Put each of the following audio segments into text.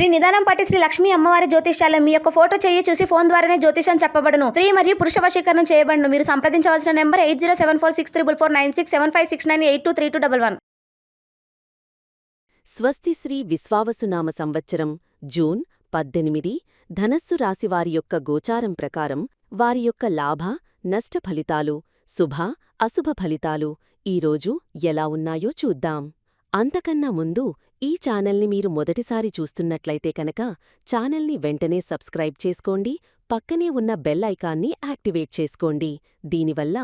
శ్రీ నిదానం పట్టి శ్రీ లక్ష్మీ అమ్మవారి జ్యోతిష్యాలయం. మీ యొక్క ఫోటో చెయ్యి చూసి ఫోన్ ద్వారానే జ్యోతిషం చెప్పబడును. స్త్రీ మరియు పురుష వశీకరణం చేయబడును. మీరు సంప్రదించవలసిన నెంబర్ 807446449678232211. స్వస్తి శ్రీ విశ్వావసునామ సంవత్సరం జూన్ 18 ధనస్సు రాశివారి యొక్క గోచారం ప్రకారం వారి యొక్క లాభ నష్ట ఫలితాలు, శుభ అశుభ ఫలితాలు ఈరోజు ఎలా ఉన్నాయో చూద్దాం. అంతకన్నా ముందు ఈ ఛానల్ని మీరు మొదటిసారి చూస్తున్నట్లయితే కనుక ఛానల్ని వెంటనే సబ్స్క్రైబ్ చేసుకోండి, పక్కనే ఉన్న బెల్ ఐకాన్ని యాక్టివేట్ చేసుకోండి. దీనివల్ల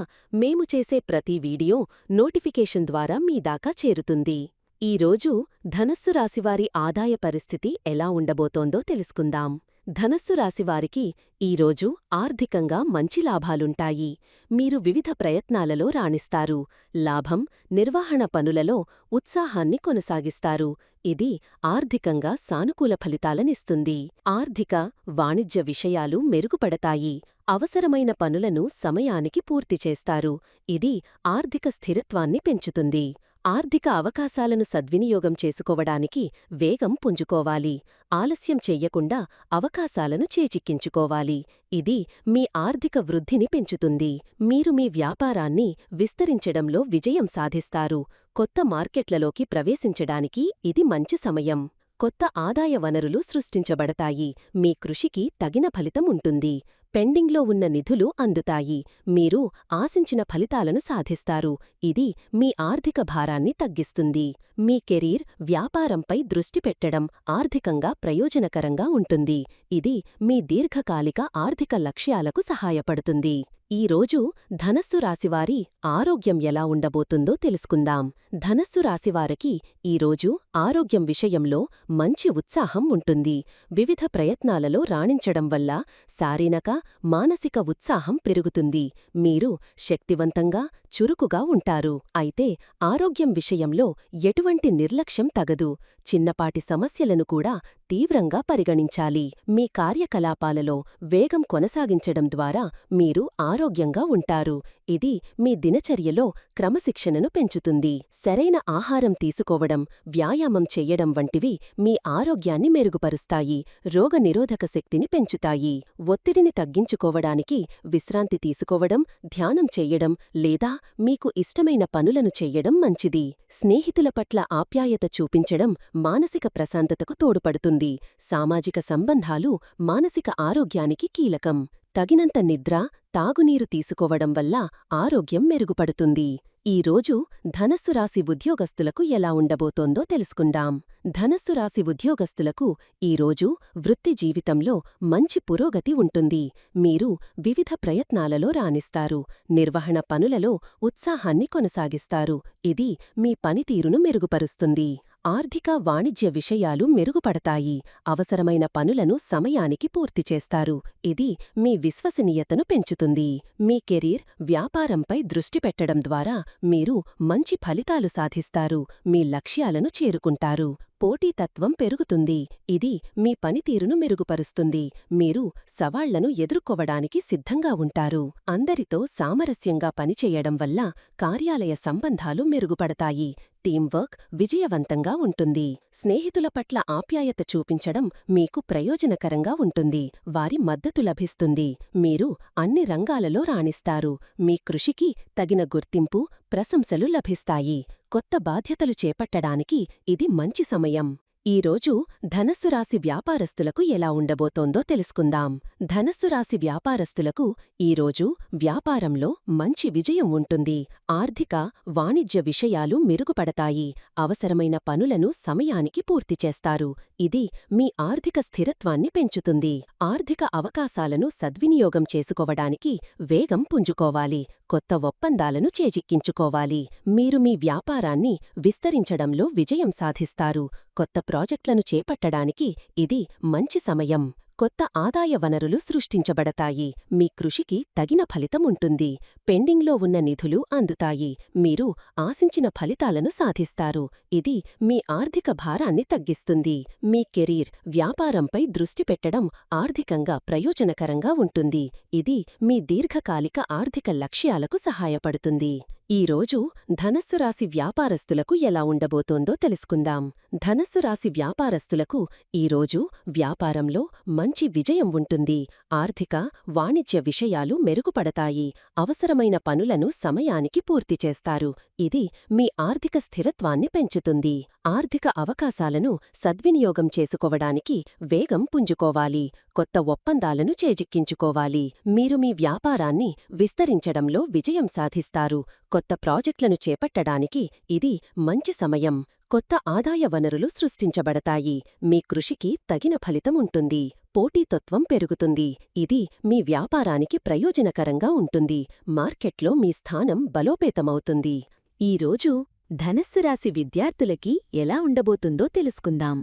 మేము చేసే ప్రతి వీడియో నోటిఫికేషన్ ద్వారా మీ దాకా చేరుతుంది. ఈరోజు ధనస్సు రాశివారి ఆదాయ పరిస్థితి ఎలా ఉండబోతోందో తెలుసుకుందాం. ధనస్సు రాశివారికి ఈరోజు ఆర్థికంగా మంచి లాభాలుంటాయి. మీరు వివిధ ప్రయత్నాలలో రాణిస్తారు. లాభం, నిర్వహణ పనులలో ఉత్సాహాన్ని కొనసాగిస్తారు. ఇది ఆర్థికంగా సానుకూల ఫలితాలనిస్తుంది. ఆర్థిక, వాణిజ్య విషయాలు మెరుగుపడతాయి. అవసరమైన పనులను సమయానికి పూర్తి చేస్తారు. ఇది ఆర్థిక స్థిరత్వాన్ని పెంచుతుంది. ఆర్థిక అవకాశాలను సద్వినియోగం చేసుకోవడానికి వేగం పుంజుకోవాలి. ఆలస్యం చెయ్యకుండా అవకాశాలను చేజిక్కించుకోవాలి. ఇది మీ ఆర్థిక వృద్ధిని పెంచుతుంది. మీరు మీ వ్యాపారాన్ని విస్తరించడంలో విజయం సాధిస్తారు. కొత్త మార్కెట్లలోకి ప్రవేశించడానికి ఇది మంచి సమయం. కొత్త ఆదాయ వనరులు సృష్టించబడతాయి. మీ కృషికి తగిన ఫలితం ఉంటుంది. పెండింగ్లో ఉన్న నిధులు అందుతాయి. మీరు ఆశించిన ఫలితాలను సాధిస్తారు. ఇది మీ ఆర్థిక భారాన్ని తగ్గిస్తుంది. మీ కెరీర్, వ్యాపారంపై దృష్టి పెట్టడం ఆర్థికంగా ప్రయోజనకరంగా ఉంటుంది. ఇది మీ దీర్ఘకాలిక ఆర్థిక లక్ష్యాలకు సహాయపడుతుంది. ఈరోజు ధనస్సు రాశివారి ఆరోగ్యం ఎలా ఉండబోతుందో తెలుసుకుందాం. ధనస్సు రాశివారికి ఈరోజు ఆరోగ్యం విషయంలో మంచి ఉత్సాహం ఉంటుంది. వివిధ ప్రయత్నాలలో రాణించడం వల్ల శారీరక, మానసిక ఉత్సాహం పెరుగుతుంది. మీరు శక్తివంతంగా, చురుకుగా ఉంటారు. అయితే ఆరోగ్యం విషయంలో ఎటువంటి నిర్లక్ష్యం తగదు. చిన్నపాటి సమస్యలను కూడా తీవ్రంగా పరిగణించాలి. మీ కార్యకలాపాలలో వేగం కొనసాగించడం ద్వారా మీరు ఆరోగ్యంగా ఉంటారు. ఇది మీ దినచర్యలో క్రమశిక్షణను పెంచుతుంది. సరైన ఆహారం తీసుకోవడం, వ్యాయామం చెయ్యడం వంటివి మీ ఆరోగ్యాన్ని మెరుగుపరుస్తాయి. రోగనిరోధక శక్తిని పెంచుతాయి. ఒత్తిడిని తగ్గించుకోవడానికి విశ్రాంతి తీసుకోవడం, ధ్యానం చెయ్యడం లేదా మీకు ఇష్టమైన పనులను చెయ్యడం మంచిది. స్నేహితుల పట్ల ఆప్యాయత చూపించడం మానసిక ప్రశాంతతకు తోడ్పడుతుంది. సామాజిక సంబంధాలు మానసిక ఆరోగ్యానికి కీలకం. తగినంత నిద్ర, తాగునీరు తీసుకోవడం వల్ల ఆరోగ్యం మెరుగుపడుతుంది. ఈరోజు ధనస్సు రాశి ఉద్యోగస్తులకు ఎలా ఉండబోతోందో తెలుసుకుందాం. ధనస్సు రాశి ఉద్యోగస్తులకు ఈరోజు వృత్తి జీవితంలో మంచి పురోగతి ఉంటుంది. మీరు వివిధ ప్రయత్నాలలో రాణిస్తారు. నిర్వహణ పనులలో ఉత్సాహాన్ని కొనసాగిస్తారు. ఇది మీ పనితీరును మెరుగుపరుస్తుంది. ఆర్థిక, వాణిజ్య విషయాలు మెరుగుపడతాయి. అవసరమైన పనులను సమయానికి పూర్తి చేస్తారు. ఇది మీ విశ్వసనీయతను పెంచుతుంది. మీ కెరీర్, వ్యాపారంపై దృష్టి పెట్టడం ద్వారా మీరు మంచి ఫలితాలు సాధిస్తారు. మీ లక్ష్యాలను చేరుకుంటారు. పోటీతత్వం పెరుగుతుంది. ఇది మీ పనితీరును మెరుగుపరుస్తుంది. మీరు సవాళ్లను ఎదుర్కోవడానికి సిద్ధంగా ఉంటారు. అందరితో సామరస్యంగా పనిచేయడం వల్ల కార్యాలయ సంబంధాలు మెరుగుపడతాయి. టీంవర్క్ విజయవంతంగా ఉంటుంది. స్నేహితుల పట్ల ఆప్యాయత చూపించడం మీకు ప్రయోజనకరంగా ఉంటుంది. వారి మద్దతు లభిస్తుంది. మీరు అన్ని రంగాలలో రాణిస్తారు. మీ కృషికి తగిన గుర్తింపు, ప్రశంసలు లభిస్తాయి. కొత్త బాధ్యతలు చేపట్టడానికి ఇది మంచి సమయం. ఈరోజు ధనస్సు రాశి వ్యాపారస్తులకు ఎలా ఉండబోతోందో తెలుసుకుందాం. ధనస్సు రాశి వ్యాపారస్తులకు ఈరోజు వ్యాపారంలో మంచి విజయం ఉంటుంది. ఆర్థిక, వాణిజ్య విషయాలు మెరుగుపడతాయి. అవసరమైన పనులను సమయానికి పూర్తి చేస్తారు. ఇది మీ ఆర్థిక స్థిరత్వాన్ని పెంచుతుంది. ఆర్థిక అవకాశాలను సద్వినియోగం చేసుకోవడానికి వేగం పుంజుకోవాలి. కొత్త ఒప్పందాలను చేజిక్కించుకోవాలి. మీరు మీ వ్యాపారాన్ని విస్తరించడంలో విజయం సాధిస్తారు. కొత్త ప్రాజెక్టులను చేపట్టడానికి ఇది మంచి సమయం. కొత్త ఆదాయ వనరులు సృష్టించబడతాయి. మీ కృషికి తగిన ఫలితం ఉంటుంది. పెండింగ్లో ఉన్న నిధులు అందుతాయి. మీరు ఆశించిన ఫలితాలను సాధిస్తారు. ఇది మీ ఆర్థిక భారాన్ని తగ్గిస్తుంది. మీ కెరీర్, వ్యాపారంపై దృష్టి పెట్టడం ఆర్థికంగా ప్రయోజనకరంగా ఉంటుంది. ఇది మీ దీర్ఘకాలిక ఆర్థిక లక్ష్యాలకు సహాయపడుతుంది. ఈరోజు ధనస్సు రాశి వ్యాపారస్తులకు ఎలా ఉండబోతోందో తెలుసుకుందాం. ధనస్సు రాశి వ్యాపారస్తులకు ఈరోజు వ్యాపారంలో మంచి విజయం ఉంటుంది. ఆర్థిక, వాణిజ్య విషయాలు మెరుగుపడతాయి. అవసరమైన పనులను సమయానికి పూర్తి చేస్తారు. ఇది మీ ఆర్థిక స్థిరత్వాన్ని పెంచుతుంది. ఆర్థిక అవకాశాలను సద్వినియోగం చేసుకోవడానికి వేగం పుంజుకోవాలి. కొత్త ఒప్పందాలను చేజిక్కించుకోవాలి. మీరు మీ వ్యాపారాన్ని విస్తరించడంలో విజయం సాధిస్తారు. కొత్త ప్రాజెక్టులను చేపట్టడానికి ఇది మంచి సమయం. కొత్త ఆదాయ వనరులు సృష్టించబడతాయి. మీ కృషికి తగిన ఫలితం ఉంటుంది. పోటీతత్వం పెరుగుతుంది. ఇది మీ వ్యాపారానికి ప్రయోజనకరంగా ఉంటుంది. మార్కెట్లో మీ స్థానం బలోపేతమవుతుంది. ఈరోజు ధనస్సు రాశి విద్యార్థులకి ఎలా ఉండబోతుందో తెలుసుకుందాం.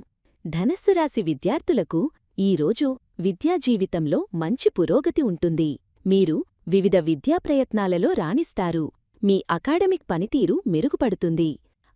ధనస్సు రాశి విద్యార్థులకు ఈరోజు విద్యా జీవితంలో మంచి పురోగతి ఉంటుంది. మీరు వివిధ విద్యా ప్రయత్నాలలో రాణిస్తారు. మీ అకాడమిక్ పనితీరు మెరుగుపడుతుంది.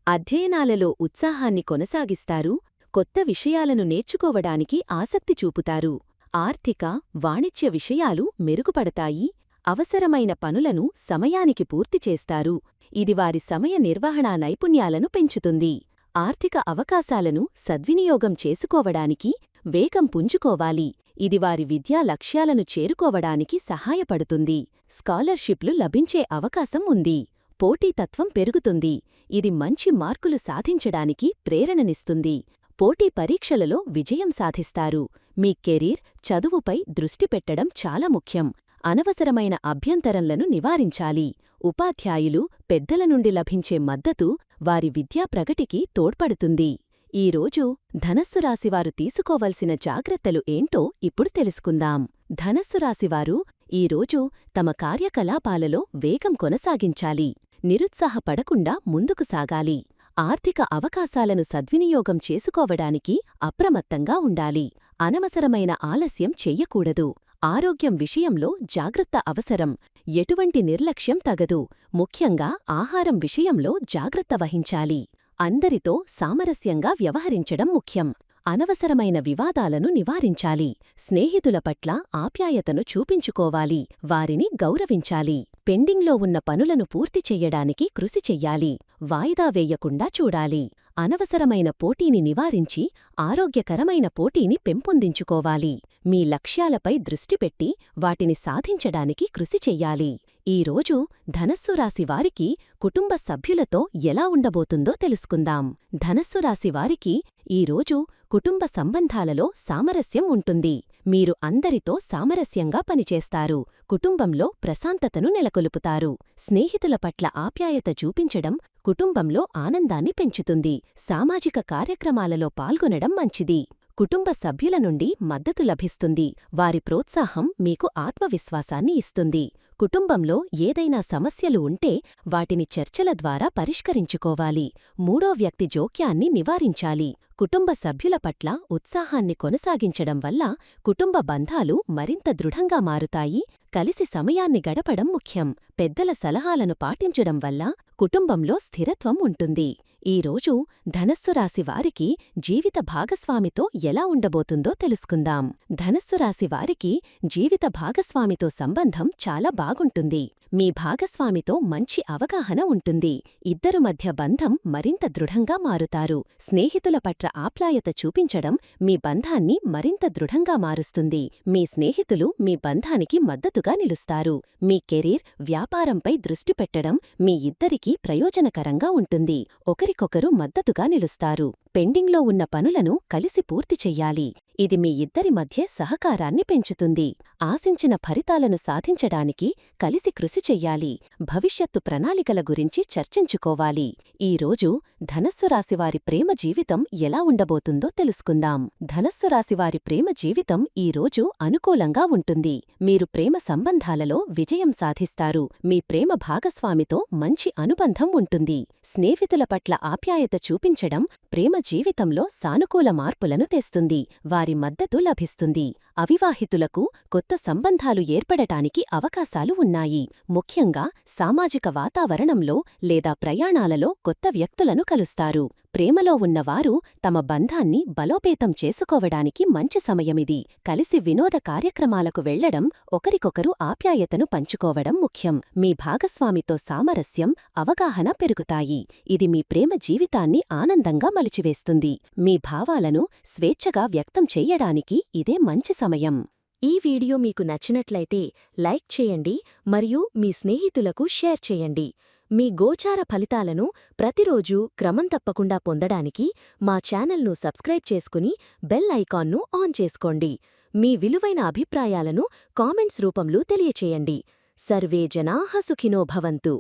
అధ్యయనాలలో ఉత్సాహాన్ని కొనసాగిస్తారు. కొత్త విషయాలను నేర్చుకోవడానికి ఆసక్తి చూపుతారు. ఆర్థిక, వాణిజ్య విషయాలు మెరుగుపడతాయి. అవసరమైన పనులను సమయానికి పూర్తి చేస్తారు. ఇది వారి సమయ నిర్వహణా నైపుణ్యాలను పెంచుతుంది. ఆర్థిక అవకాశాలను సద్వినియోగం చేసుకోవడానికి వేగం పుంజుకోవాలి. ఇది వారి విద్యా లక్ష్యాలను చేరుకోవడానికి సహాయపడుతుంది. స్కాలర్షిప్లు లభించే అవకాశం ఉంది. పోటీతత్వం పెరుగుతుంది. ఇది మంచి మార్కులు సాధించడానికి ప్రేరణనిస్తుంది. పోటీ పరీక్షలలో విజయం సాధిస్తారు. మీ కెరీర్, చదువుపై దృష్టి పెట్టడం చాలా ముఖ్యం. అనవసరమైన అభ్యంతరంలను నివారించాలి. ఉపాధ్యాయులు, పెద్దల నుండి లభించే మద్దతు వారి విద్యా ప్రగతికి తోడ్పడుతుంది. ఈరోజు ధనస్సు రాశివారు తీసుకోవలసిన జాగ్రత్తలు ఏంటో ఇప్పుడు తెలుసుకుందాం. ధనస్సు రాశివారు ఈరోజు తమ కార్యకలాపాలలో వేగం కొనసాగించాలి. నిరుత్సాహపడకుండా ముందుకు సాగాలి. ఆర్థిక అవకాశాలను సద్వినియోగం చేసుకోవడానికి అప్రమత్తంగా ఉండాలి. అనవసరమైన ఆలస్యం చెయ్యకూడదు. ఆరోగ్యం విషయంలో జాగ్రత్త అవసరం. ఎటువంటి నిర్లక్ష్యం తగదు. ముఖ్యంగా ఆహారం విషయంలో జాగ్రత్త వహించాలి. అందరితో సామరస్యంగా వ్యవహరించడం ముఖ్యం. అనవసరమైన వివాదాలను నివారించాలి. స్నేహితుల పట్ల ఆప్యాయతను చూపించుకోవాలి. వారిని గౌరవించాలి. పెండింగ్లో ఉన్న పనులను పూర్తి చెయ్యడానికి కృషి చెయ్యాలి. వాయిదా వేయకుండా చూడాలి. అనవసరమైన పోటీని నివారించి ఆరోగ్యకరమైన పోటీని పెంపొందించుకోవాలి. మీ లక్ష్యాలపై దృష్టి పెట్టి వాటిని సాధించడానికి కృషి చెయ్యాలి. ఈరోజు ధనస్సు రాశి వారికి కుటుంబ సభ్యులతో ఎలా ఉండబోతుందో తెలుసుకుందాం. ధనస్సు రాశి వారికి ఈరోజు కుటుంబ సంబంధాలలో సామరస్యం ఉంటుంది. మీరు అందరితో సామరస్యంగా పనిచేస్తారు. కుటుంబంలో ప్రశాంతతను నెలకొల్పుతారు. స్నేహితుల పట్ల ఆప్యాయత చూపించడం కుటుంబంలో ఆనందాన్ని పెంచుతుంది. సామాజిక కార్యక్రమాలలో పాల్గొనడం మంచిది. కుటుంబ సభ్యుల నుండి మద్దతు లభిస్తుంది. వారి ప్రోత్సాహం మీకు ఆత్మవిశ్వాసాన్ని ఇస్తుంది. కుటుంబంలో ఏదైనా సమస్యలు ఉంటే వాటిని చర్చల ద్వారా పరిష్కరించుకోవాలి. మూడో వ్యక్తి జోక్యాన్ని నివారించాలి. కుటుంబ సభ్యుల పట్ల ఉత్సాహాన్ని కొనసాగించడం వల్ల కుటుంబ బంధాలు మరింత దృఢంగా మారుతాయి. కలిసి సమయాన్ని గడపడం ముఖ్యం. పెద్దల సలహాలను పాటించడం వల్ల కుటుంబంలో స్థిరత్వం ఉంటుంది. ఈరోజు ధనస్సు రాశి వారికి జీవిత భాగస్వామితో ఎలా ఉండబోతుందో తెలుసుకుందాం. ధనస్సు రాశి వారికి జీవిత భాగస్వామితో సంబంధం చాలా బాగుంటుంది. మీ భాగస్వామితో మంచి అవగాహన ఉంటుంది. ఇద్దరు మధ్య బంధం మరింత దృఢంగా మారుతారు. స్నేహితుల పట్ల ఆప్యాయత చూపించడం మీ బంధాన్ని మరింత దృఢంగా మారుస్తుంది. మీ స్నేహితులు మీ బంధానికి మద్దతుగా నిలుస్తారు. మీ కెరీర్, వ్యాపారంపై దృష్టి పెట్టడం మీ ఇద్దరికీ ప్రయోజనకరంగా ఉంటుంది. ఒకరికొకరు మద్దతుగా నిలుస్తారు. పెండింగ్లో ఉన్న పనులను కలిసి పూర్తి చెయ్యాలి. ఇది మీ ఇద్దరి మధ్య సహకారాన్ని పెంచుతుంది. ఆశించిన ఫలితాలను సాధించడానికి కలిసి కృషి చెయ్యాలి. భవిష్యత్తు ప్రణాళికల గురించి చర్చించుకోవాలి. ఈరోజు ధనస్సు రాశివారి ప్రేమ జీవితం ఎలా ఉండబోతుందో తెలుసుకుందాం. ధనస్సు రాశివారి ప్రేమ జీవితం ఈరోజు అనుకూలంగా ఉంటుంది. మీరు ప్రేమ సంబంధాలలో విజయం సాధిస్తారు. మీ ప్రేమ భాగస్వామితో మంచి అనుబంధం ఉంటుంది. స్నేహితుల పట్ల ఆప్యాయత చూపించడం ప్రేమ జీవితంలో సానుకూల మార్పులను తెస్తుంది. వారి మద్దతు లభిస్తుంది. అవివాహితులకు కొత్త సంబంధాలు ఏర్పడటానికి అవకాశాలు ఉన్నాయి. ముఖ్యంగా సామాజిక వాతావరణంలో లేదా ప్రయాణాలలో కొత్త వ్యక్తులను కలుస్తారు. ప్రేమలో ఉన్నవారు తమ బంధాన్ని బలోపేతం చేసుకోవడానికి మంచి సమయమిది. కలిసి వినోద కార్యక్రమాలకు వెళ్లడం, ఒకరికొకరు ఆప్యాయతను పంచుకోవడం ముఖ్యం. మీ భాగస్వామితో సామరస్యం, అవగాహన పెరుగుతాయి. ఇది మీ ప్రేమ జీవితాన్ని ఆనందంగా మలిచివేస్తుంది. మీ భావాలను స్వేచ్ఛగా వ్యక్తం చెయ్యడానికి ఇదే మంచి సమయం. ఈ వీడియో మీకు నచ్చినట్లయితే లైక్ చేయండి మరియు మీ స్నేహితులకు షేర్ చేయండి. మీ గోచార ఫలితాలను ప్రతిరోజూ క్రమం తప్పకుండా పొందడానికి మా ఛానల్ను సబ్స్క్రైబ్ చేసుకుని బెల్ ఐకాన్ను ఆన్ చేసుకోండి. మీ విలువైన అభిప్రాయాలను కామెంట్స్ రూపంలో తెలియచేయండి. సర్వే జనాః సుఖినో భవంతు.